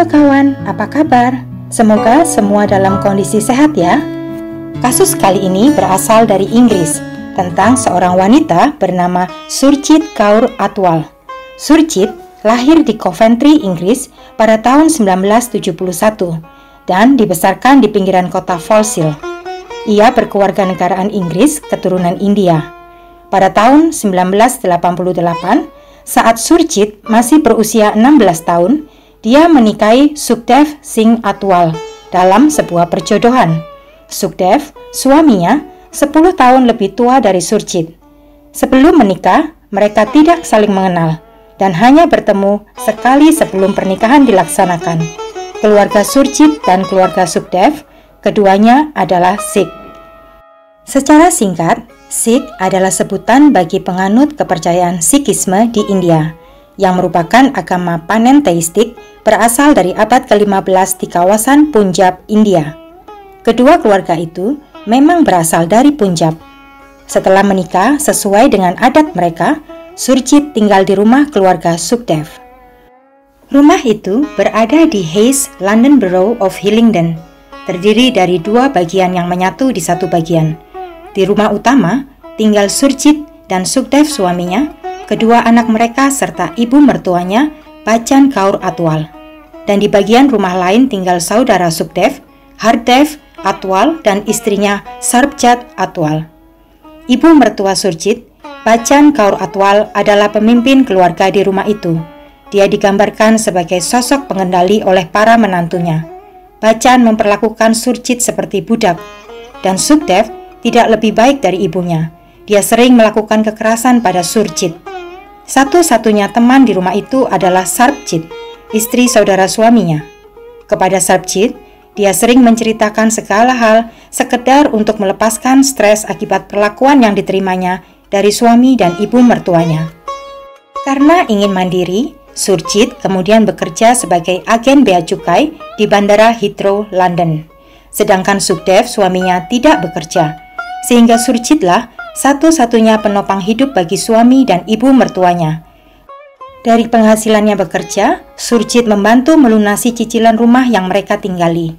Halo kawan, apa kabar? Semoga semua dalam kondisi sehat ya. Kasus kali ini berasal dari Inggris tentang seorang wanita bernama Surjit Kaur Atwal. Surjit lahir di Coventry, Inggris pada tahun 1971 dan dibesarkan di pinggiran kota Foleshill. Ia berkewarganegaraan Inggris keturunan India. Pada tahun 1988, saat Surjit masih berusia 16 tahun, dia menikahi Sukhdev Singh Atwal dalam sebuah perjodohan. Sukhdev, suaminya, 10 tahun lebih tua dari Surjit. Sebelum menikah, mereka tidak saling mengenal dan hanya bertemu sekali sebelum pernikahan dilaksanakan. Keluarga Surjit dan keluarga Sukhdev, keduanya adalah Sikh. Secara singkat, Sikh adalah sebutan bagi penganut kepercayaan Sikhisme di India, yang merupakan agama panenteistik berasal dari abad ke-15 di kawasan Punjab, India. Kedua keluarga itu memang berasal dari Punjab. Setelah menikah sesuai dengan adat mereka, Surjit tinggal di rumah keluarga Sukhdev. Rumah itu berada di Hayes, London Borough of Hillingdon, terdiri dari dua bagian yang menyatu di satu bagian. Di rumah utama tinggal Surjit dan Sukhdev suaminya, kedua anak mereka serta ibu mertuanya, Bachchan Kaur Atwal. Dan di bagian rumah lain tinggal saudara Sukhdev, Hardev Atwal dan istrinya Sarbjot Atwal. Ibu mertua Surjit, Bachchan Kaur Atwal adalah pemimpin keluarga di rumah itu. Dia digambarkan sebagai sosok pengendali oleh para menantunya. Bachchan memperlakukan Surjit seperti budak, dan Sukhdev tidak lebih baik dari ibunya. Dia sering melakukan kekerasan pada Surjit. Satu-satunya teman di rumah itu adalah Sarbjit, istri saudara suaminya. Kepada Sarbjit, dia sering menceritakan segala hal sekedar untuk melepaskan stres akibat perlakuan yang diterimanya dari suami dan ibu mertuanya. Karena ingin mandiri, Surjit kemudian bekerja sebagai agen bea cukai di Bandara Heathrow, London. Sedangkan Sukhdev suaminya tidak bekerja, sehingga Surjitlah satu-satunya penopang hidup bagi suami dan ibu mertuanya. Dari penghasilannya bekerja, Surjit membantu melunasi cicilan rumah yang mereka tinggali.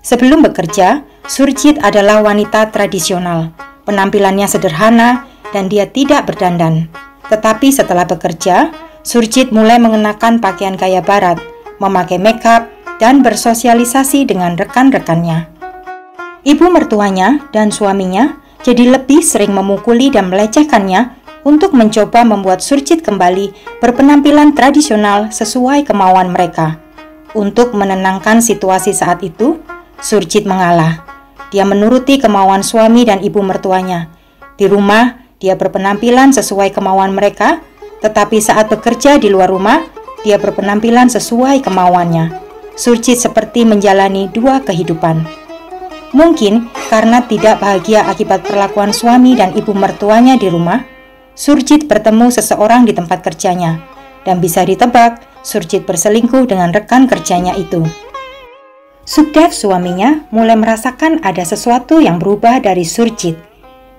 Sebelum bekerja, Surjit adalah wanita tradisional. Penampilannya sederhana dan dia tidak berdandan. Tetapi setelah bekerja, Surjit mulai mengenakan pakaian gaya barat, memakai makeup, dan bersosialisasi dengan rekan-rekannya. Ibu mertuanya dan suaminya jadi lebih sering memukuli dan melecehkannya untuk mencoba membuat Surjit kembali berpenampilan tradisional sesuai kemauan mereka. Untuk menenangkan situasi saat itu, Surjit mengalah. Dia menuruti kemauan suami dan ibu mertuanya. Di rumah, dia berpenampilan sesuai kemauan mereka, tetapi saat bekerja di luar rumah, dia berpenampilan sesuai kemauannya. Surjit seperti menjalani dua kehidupan. Mungkin karena tidak bahagia akibat perlakuan suami dan ibu mertuanya di rumah, Surjit bertemu seseorang di tempat kerjanya, dan bisa ditebak Surjit berselingkuh dengan rekan kerjanya itu. Sukhdev suaminya mulai merasakan ada sesuatu yang berubah dari Surjit.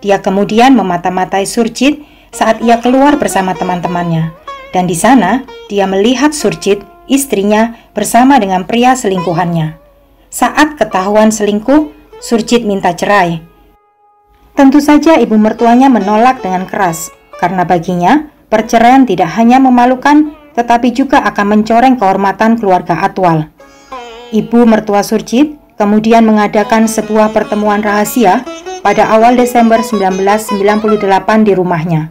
Dia kemudian memata-matai Surjit saat ia keluar bersama teman-temannya, dan di sana dia melihat Surjit, istrinya, bersama dengan pria selingkuhannya. Saat ketahuan selingkuh, Surjit minta cerai. Tentu saja ibu mertuanya menolak dengan keras, karena baginya perceraian tidak hanya memalukan, tetapi juga akan mencoreng kehormatan keluarga Atwal. Ibu mertua Surjit kemudian mengadakan sebuah pertemuan rahasia pada awal Desember 1998 di rumahnya.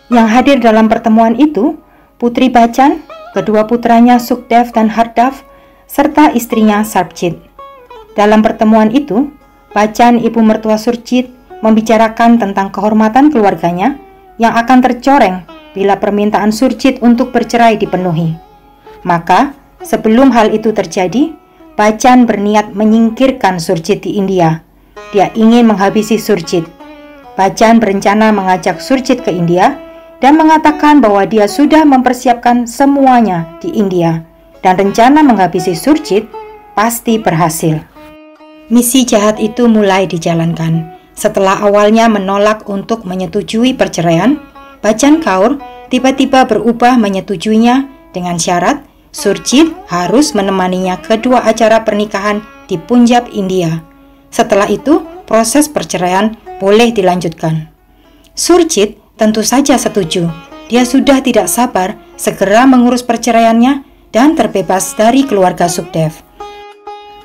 Yang hadir dalam pertemuan itu, Putri Bachchan, kedua putranya Sukhdev dan Hardev, serta istrinya Sarbjit. Dalam pertemuan itu, Bachchan, ibu mertua Surjit, membicarakan tentang kehormatan keluarganya yang akan tercoreng bila permintaan Surjit untuk bercerai dipenuhi. Maka, sebelum hal itu terjadi, Bachchan berniat menyingkirkan Surjit di India. Dia ingin menghabisi Surjit. Bachchan berencana mengajak Surjit ke India dan mengatakan bahwa dia sudah mempersiapkan semuanya di India, dan rencana menghabisi Surjit pasti berhasil. Misi jahat itu mulai dijalankan. Setelah awalnya menolak untuk menyetujui perceraian, Bachchan Kaur tiba-tiba berubah menyetujuinya dengan syarat Surjit harus menemaninya ke dua acara pernikahan di Punjab, India. Setelah itu, proses perceraian boleh dilanjutkan. Surjit tentu saja setuju. Dia sudah tidak sabar segera mengurus perceraiannya dan terbebas dari keluarga Sukhdev.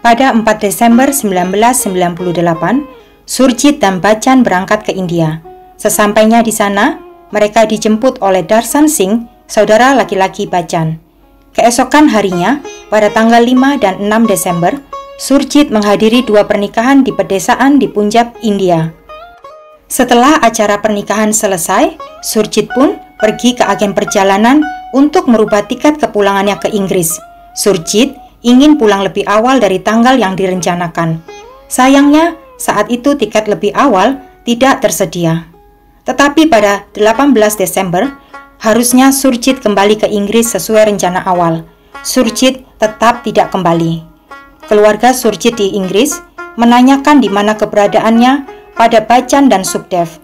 Pada 4 Desember 1998, Surjit dan Bachchan berangkat ke India. Sesampainya di sana, mereka dijemput oleh Darshan Singh, saudara laki-laki Bachchan. Keesokan harinya, pada tanggal 5 dan 6 Desember, Surjit menghadiri dua pernikahan di pedesaan di Punjab, India. Setelah acara pernikahan selesai, Surjit pun pergi ke agen perjalanan untuk merubah tiket kepulangannya ke Inggris. Surjit ingin pulang lebih awal dari tanggal yang direncanakan. Sayangnya, saat itu tiket lebih awal tidak tersedia. Tetapi pada 18 Desember, harusnya Surjit kembali ke Inggris sesuai rencana awal. Surjit tetap tidak kembali. Keluarga Surjit di Inggris menanyakan di mana keberadaannya pada Bachchan dan Sukhdev.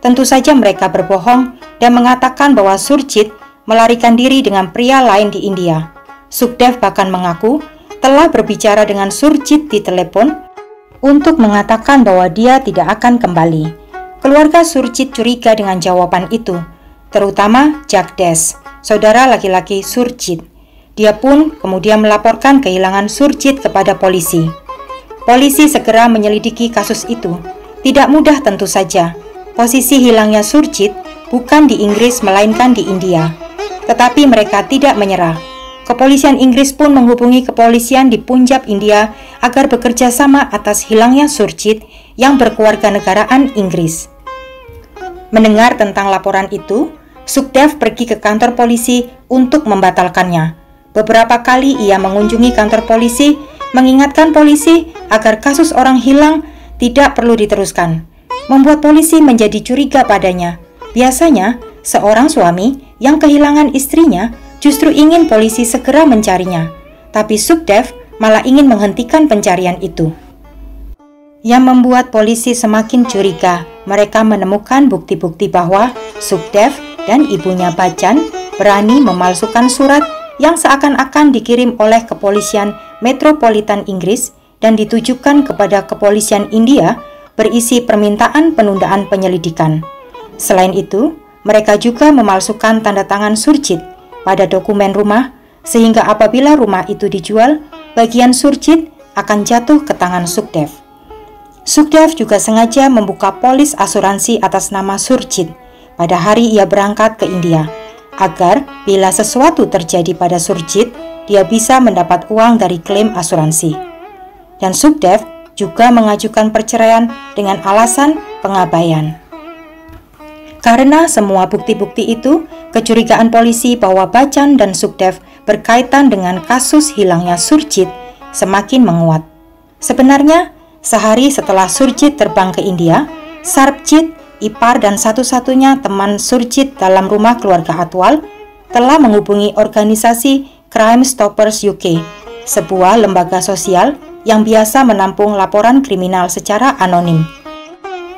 Tentu saja mereka berbohong dan mengatakan bahwa Surjit melarikan diri dengan pria lain di India. Sukhdev bahkan mengaku telah berbicara dengan Surjit di telepon untuk mengatakan bahwa dia tidak akan kembali. Keluarga Surjit curiga dengan jawaban itu, terutama Jagdesh, saudara laki-laki Surjit. Dia pun kemudian melaporkan kehilangan Surjit kepada polisi. Polisi segera menyelidiki kasus itu. Tidak mudah tentu saja. Posisi hilangnya Surjit bukan di Inggris melainkan di India. Tetapi mereka tidak menyerah. Kepolisian Inggris pun menghubungi kepolisian di Punjab, India agar bekerja sama atas hilangnya Surjit yang berkewarganegaraan Inggris. Mendengar tentang laporan itu, Sukhdev pergi ke kantor polisi untuk membatalkannya. Beberapa kali ia mengunjungi kantor polisi, mengingatkan polisi agar kasus orang hilang tidak perlu diteruskan, membuat polisi menjadi curiga padanya. Biasanya, seorang suami yang kehilangan istrinya justru ingin polisi segera mencarinya, tapi Sukhdev malah ingin menghentikan pencarian itu. Yang membuat polisi semakin curiga, mereka menemukan bukti-bukti bahwa Sukhdev dan ibunya Bachchan berani memalsukan surat yang seakan-akan dikirim oleh kepolisian metropolitan Inggris dan ditujukan kepada kepolisian India berisi permintaan penundaan penyelidikan. Selain itu, mereka juga memalsukan tanda tangan Surjit pada dokumen rumah, sehingga apabila rumah itu dijual, bagian Surjit akan jatuh ke tangan Sukhdev. Sukhdev juga sengaja membuka polis asuransi atas nama Surjit pada hari ia berangkat ke India, agar bila sesuatu terjadi pada Surjit, dia bisa mendapat uang dari klaim asuransi. Dan Sukhdev juga mengajukan perceraian dengan alasan pengabaian. Karena semua bukti-bukti itu, kecurigaan polisi bahwa Bachchan dan Sukhdev berkaitan dengan kasus hilangnya Surjit semakin menguat. Sebenarnya, sehari setelah Surjit terbang ke India, Sarbjit, ipar dan satu-satunya teman Surjit dalam rumah keluarga Atwal, telah menghubungi organisasi Crime Stoppers UK, sebuah lembaga sosial yang biasa menampung laporan kriminal secara anonim.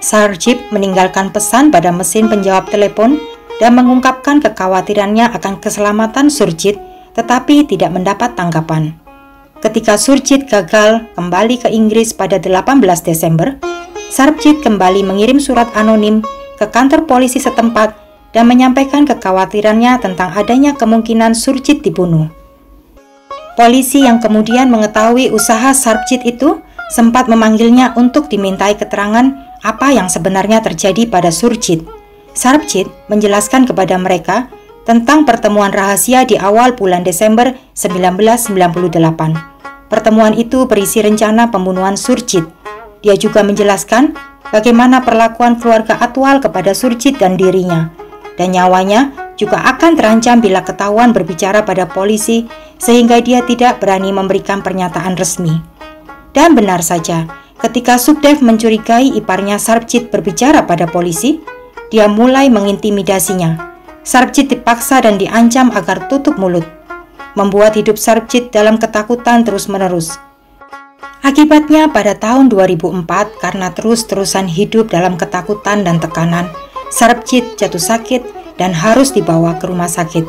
Sarbjit meninggalkan pesan pada mesin penjawab telepon dan mengungkapkan kekhawatirannya akan keselamatan Surjit, tetapi tidak mendapat tanggapan. Ketika Surjit gagal kembali ke Inggris pada 18 Desember, Sarbjit kembali mengirim surat anonim ke kantor polisi setempat dan menyampaikan kekhawatirannya tentang adanya kemungkinan Surjit dibunuh. Polisi yang kemudian mengetahui usaha Sarbjit itu sempat memanggilnya untuk dimintai keterangan apa yang sebenarnya terjadi pada Surjit. Sarbjit menjelaskan kepada mereka tentang pertemuan rahasia di awal bulan Desember 1998. Pertemuan itu berisi rencana pembunuhan Surjit. Dia juga menjelaskan bagaimana perlakuan keluarga Atwal kepada Surjit dan dirinya, dan nyawanya juga akan terancam bila ketahuan berbicara pada polisi, sehingga dia tidak berani memberikan pernyataan resmi. Dan benar saja, ketika Sukhdev mencurigai iparnya Sarbjit berbicara pada polisi, dia mulai mengintimidasinya. Sarbjit dipaksa dan diancam agar tutup mulut, membuat hidup Sarbjit dalam ketakutan terus-menerus. Akibatnya pada tahun 2004, karena terus-terusan hidup dalam ketakutan dan tekanan, Sarbjit jatuh sakit dan harus dibawa ke rumah sakit.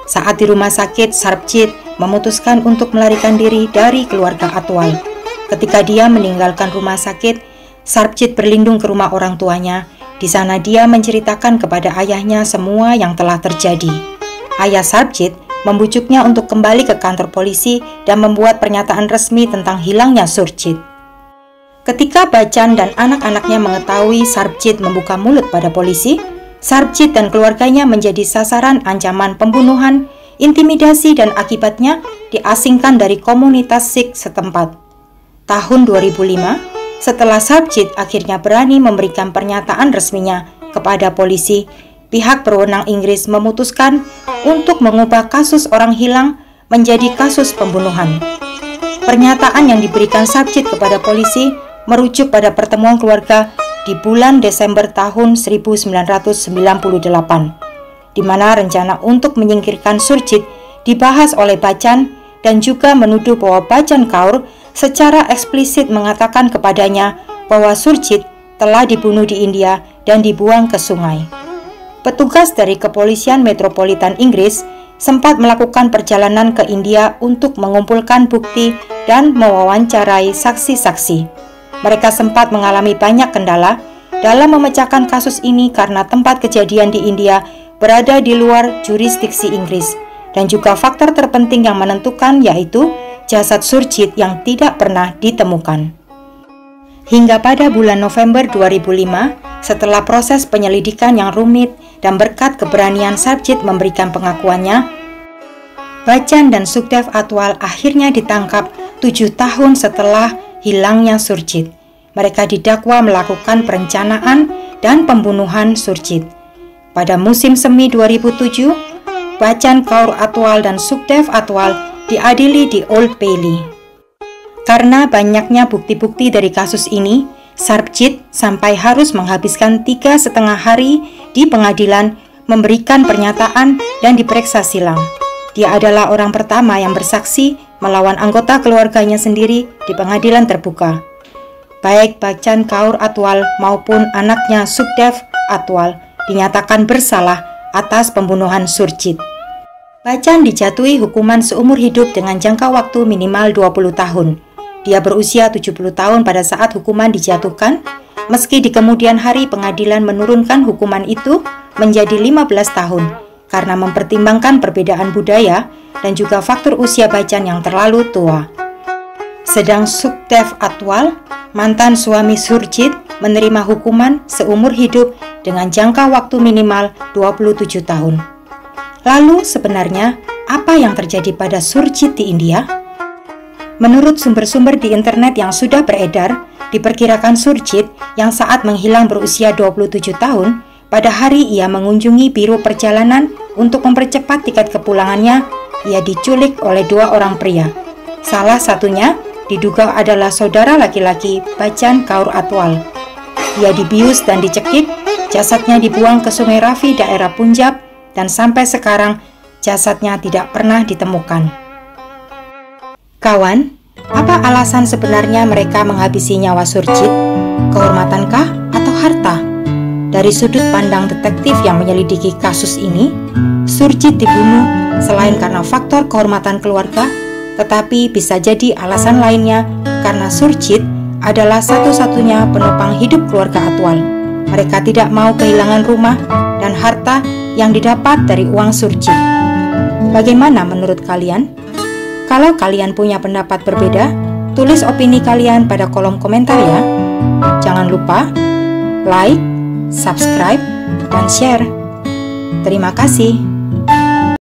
Saat di rumah sakit, Sarbjit memutuskan untuk melarikan diri dari keluarga Atwal. Ketika dia meninggalkan rumah sakit, Sarpjit berlindung ke rumah orang tuanya. Di sana dia menceritakan kepada ayahnya semua yang telah terjadi. Ayah Sarpjit membujuknya untuk kembali ke kantor polisi dan membuat pernyataan resmi tentang hilangnya Surjit. Ketika Bachchan dan anak-anaknya mengetahui Sarpjit membuka mulut pada polisi, Sarpjit dan keluarganya menjadi sasaran ancaman pembunuhan, intimidasi, dan akibatnya diasingkan dari komunitas Sikh setempat. Tahun 2005, setelah Sarpjit akhirnya berani memberikan pernyataan resminya kepada polisi, pihak berwenang Inggris memutuskan untuk mengubah kasus orang hilang menjadi kasus pembunuhan. Pernyataan yang diberikan Sarpjit kepada polisi merujuk pada pertemuan keluarga di bulan Desember tahun 1998, di mana rencana untuk menyingkirkan Surjit dibahas oleh Bachchan dan juga menuduh bahwa Bachchan Kaur secara eksplisit mengatakan kepadanya bahwa Surjit telah dibunuh di India dan dibuang ke sungai. Petugas dari Kepolisian Metropolitan Inggris sempat melakukan perjalanan ke India untuk mengumpulkan bukti dan mewawancarai saksi-saksi. Mereka sempat mengalami banyak kendala dalam memecahkan kasus ini karena tempat kejadian di India berada di luar jurisdiksi Inggris, dan juga faktor terpenting yang menentukan yaitu jasad Surjit yang tidak pernah ditemukan. Hingga pada bulan November 2005, setelah proses penyelidikan yang rumit dan berkat keberanian Sarpjit memberikan pengakuannya, Bachchan dan Sukhdev Atwal akhirnya ditangkap 7 tahun setelah hilangnya Surjit. Mereka didakwa melakukan perencanaan dan pembunuhan Surjit. Pada musim semi 2007, Bachchan Kaur Atwal dan Sukhdev Atwal diadili di Old Bailey. Karena banyaknya bukti-bukti dari kasus ini, Sarpjit sampai harus menghabiskan 3,5 hari di pengadilan memberikan pernyataan dan diperiksa silang. Dia adalah orang pertama yang bersaksi melawan anggota keluarganya sendiri di pengadilan terbuka. Baik Bachchan Kaur Atwal maupun anaknya Sukhdev Atwal dinyatakan bersalah atas pembunuhan Surjit. Bachchan dijatuhi hukuman seumur hidup dengan jangka waktu minimal 20 tahun. Dia berusia 70 tahun pada saat hukuman dijatuhkan, meski di kemudian hari pengadilan menurunkan hukuman itu menjadi 15 tahun karena mempertimbangkan perbedaan budaya dan juga faktor usia Bachchan yang terlalu tua. Sedang Sukhdev Atwal, mantan suami Surjit, menerima hukuman seumur hidup dengan jangka waktu minimal 27 tahun. Lalu sebenarnya apa yang terjadi pada Surjit di India? Menurut sumber-sumber di internet yang sudah beredar, diperkirakan Surjit yang saat menghilang berusia 27 tahun, pada hari ia mengunjungi biro perjalanan untuk mempercepat tiket kepulangannya, ia diculik oleh 2 orang pria. Salah satunya diduga adalah saudara laki-laki Bachchan Kaur Atwal. Ia dibius dan dicekik, jasadnya dibuang ke Sungai Ravi daerah Punjab, dan sampai sekarang jasadnya tidak pernah ditemukan. Kawan, apa alasan sebenarnya mereka menghabisi nyawa Surjit? Kehormatankah atau harta? Dari sudut pandang detektif yang menyelidiki kasus ini, Surjit dibunuh selain karena faktor kehormatan keluarga, tetapi bisa jadi alasan lainnya karena Surjit adalah satu-satunya penopang hidup keluarga Atwal. Mereka tidak mau kehilangan rumah dan harta yang didapat dari uang Surjit. Bagaimana menurut kalian? Kalau kalian punya pendapat berbeda, tulis opini kalian pada kolom komentar ya. Jangan lupa like, subscribe, dan share. Terima kasih.